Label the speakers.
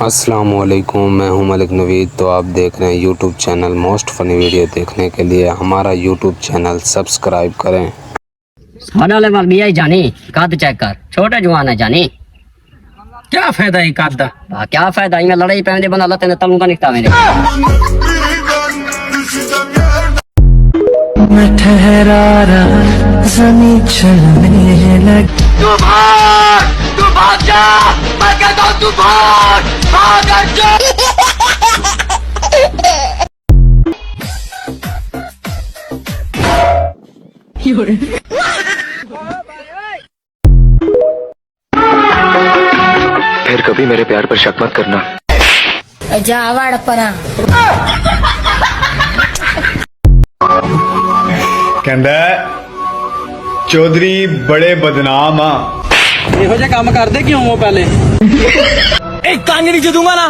Speaker 1: अस्सलामुअलैकुम, मैं हूं मलिक नवीद। तो आप देख रहे हैं YouTube channel most funny video. देखने के लिए हमारा यूट्यूब चैनल सब्सक्राइब करें।
Speaker 2: खाने वाले मर गया जानी कद चेक कर, छोटा जवान है जानी।
Speaker 3: क्या फायदा है कद दा?
Speaker 2: क्या फायदा, इनमें लड़ाई पैंदे बना ला तेने तलूंगा निकता मेरे।
Speaker 4: मैं ठहरा रहा ज़मीं चलने लगी।
Speaker 5: तू भाग जा, मैं कहता हूँ तू भाग जा।
Speaker 6: फिर कभी मेरे प्यार पर शक मत करना।
Speaker 7: जावड़ परा
Speaker 8: कहंदा चौधरी बड़े बदनाम आ।
Speaker 3: ਇਹੋ ਜਿਹਾ ਕੰਮ ਕਰਦੇ ਕਿਉਂ ਹੋ ਪਹਿਲੇ? ਇੱਕ ਕੰਨ ਨਹੀਂ ਜਦੂੰਗਾ ਨਾ।